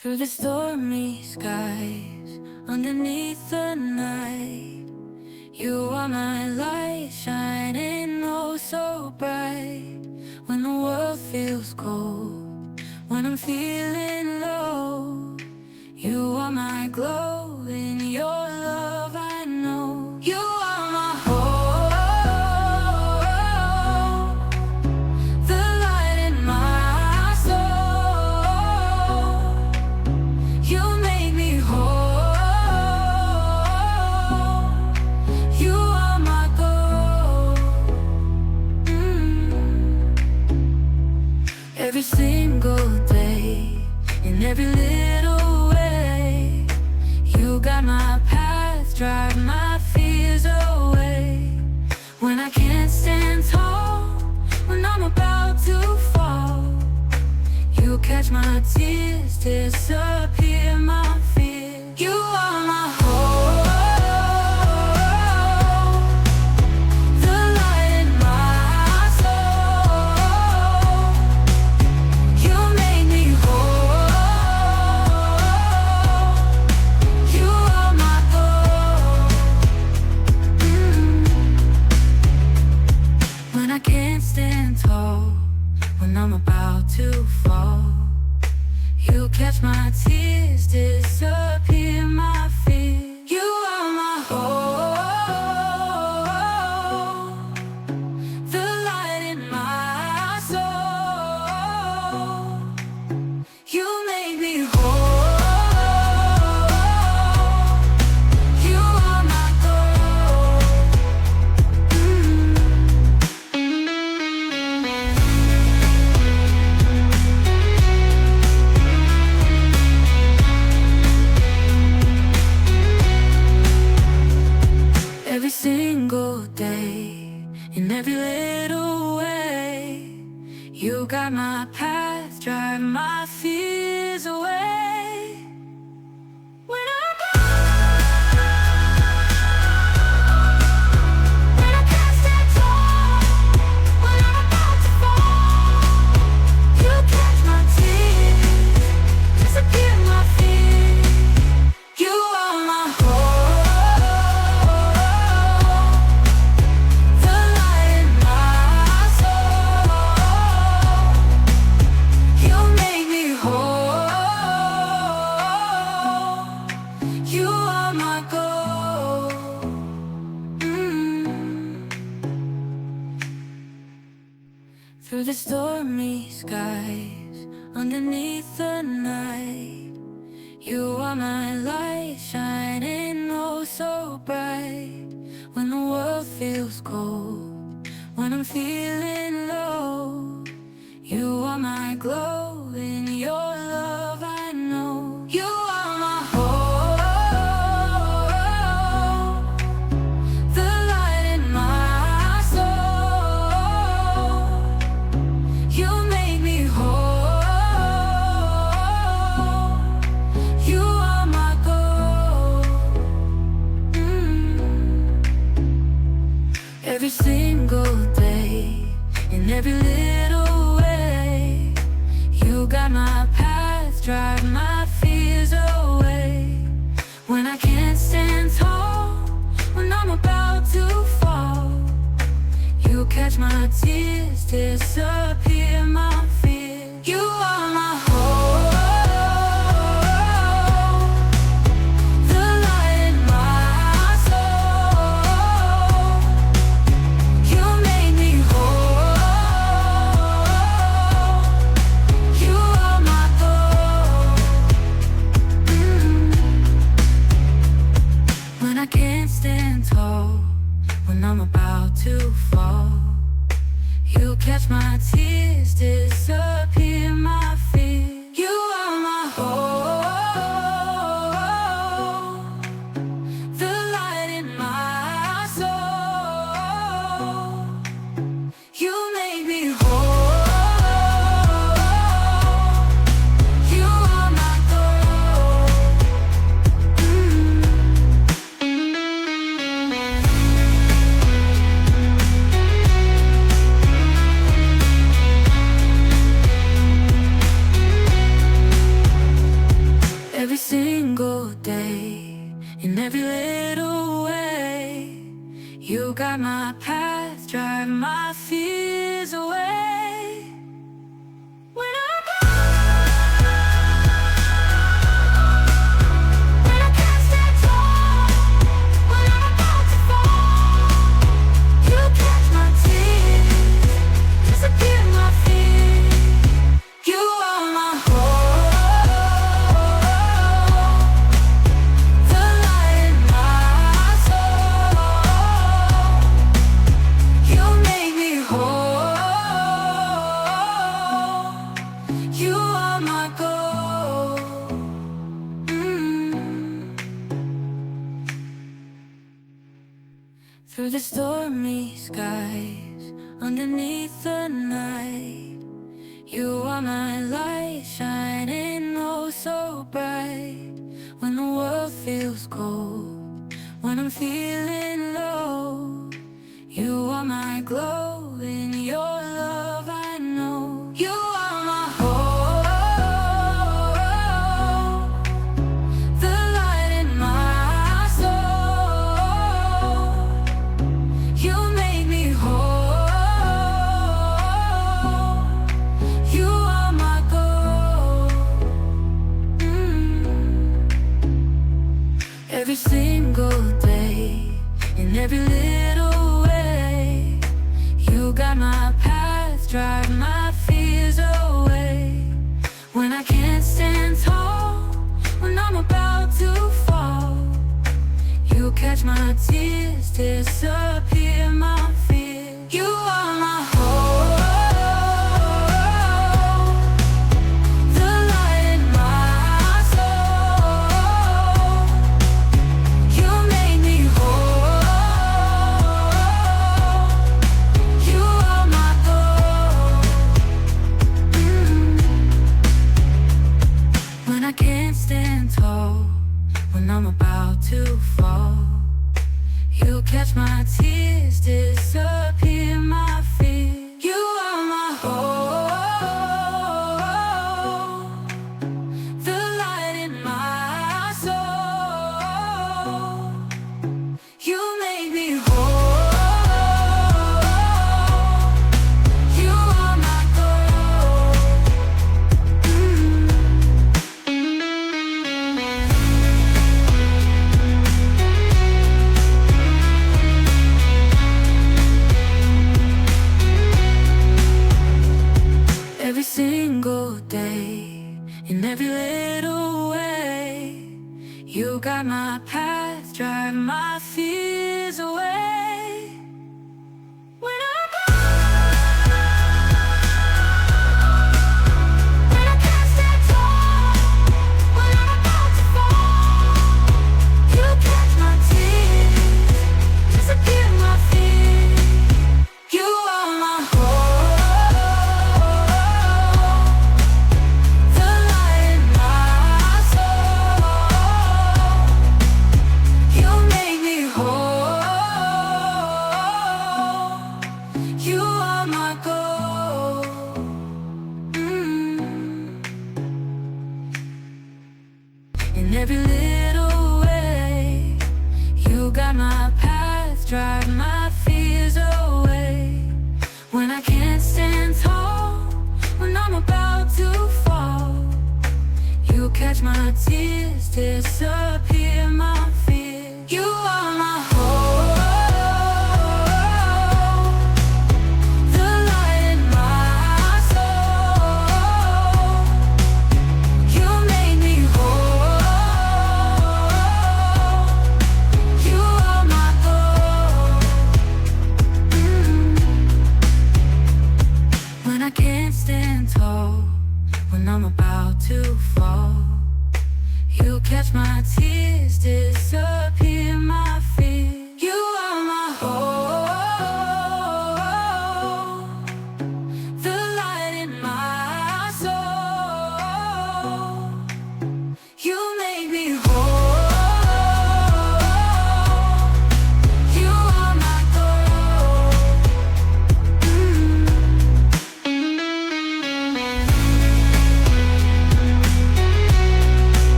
Through the stormy skies, underneath the night, you are my light, shining oh so bright. When the world feels cold, when I'm feeling low, you are my glow, in your love I know. You are my hope, the light in my soul. You make me whole. You are my goal. Every single day, in every little way, you got my path, drive my fears away. When I can't stand tall, when I'm about to fall, you catch my tears, disappear my fear. You are my hope, the light in my soul. You make me whole. You are my goal. When I can't stand tall, when I'm about to fall, you catch my tears, disappear my fear. You are my hope, the light in my soul. You make me whole. You are my goal. Every single day, in every little way, you got my path, drive my fears away. When I can't stand tall, when I'm about to fall, you catch my tears, disappear my fear. You are my hope, the light in my soul. You make me whole. You are my goal. Through the stormy skies, underneath the night, you are my light, shining oh so bright. When the world feels cold, when I'm feeling low, you are my glow, in your love I know. You are my hope, the light in my soul. You make me whole. You are my goal. Every single day, in every little way, you got my path, drive my fears away. When I can't stand tall, when I'm about to fall, you catch my tears, disappear my fear. You are my hope, the light in my soul. You make me whole. You are my goal. When I can't stand tall, when I'm about to fall, you catch my tears, day, in every little way. You guide my path, drive my fears away. When I can't stand tall, when I'm about to fall, you catch my tears, disappear my fear. You are my hope, the light in my soul. You make me whole. You are my goal. Through the stormy skies, underneath the night, you are my light, shining oh so bright. When the world feels cold, when I'm feeling low, you are my glow, in your love I know. You are my hope, the light in my soul. You make me whole. You are my goal. Every single day, in every little way, you guide my path, drive my fears away. When I can't stand tall, when I'm about to fall, you catch my tears, disappear my fear. You are my hope, the light in my soul. You make me whole. You are my goal. When I can't stand tall, when I'm about to fall, you catch my tears, disappear my fear. You are my hope, the light in my soul. You make me whole. You are my goal. Every single day, in every little way, you guide my path, drive my fears away. When I can't stand tall, when I'm about to fall, you catch my tears, disappear my fear. You are my hope, the light in my soul. You make me whole. You are my goal. In every little way, you guide my path, drive my fears away. When I can't stand tall, when I'm about to fall, you catch my tears, disappear my fear. You are my hope, the light in my soul. You make me whole. You are my goal. When I can't stand tall, when I'm about to fall, you catch my tears, disappear my fear. You are my hope, the light in my soul. You make me whole. You are my goal.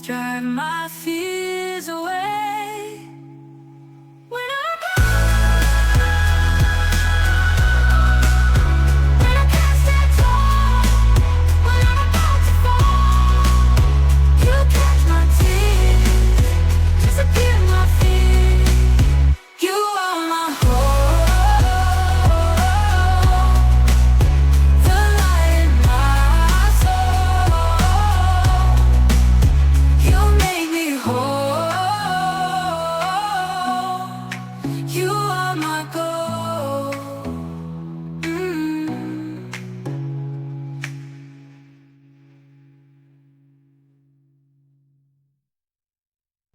drive my fears away.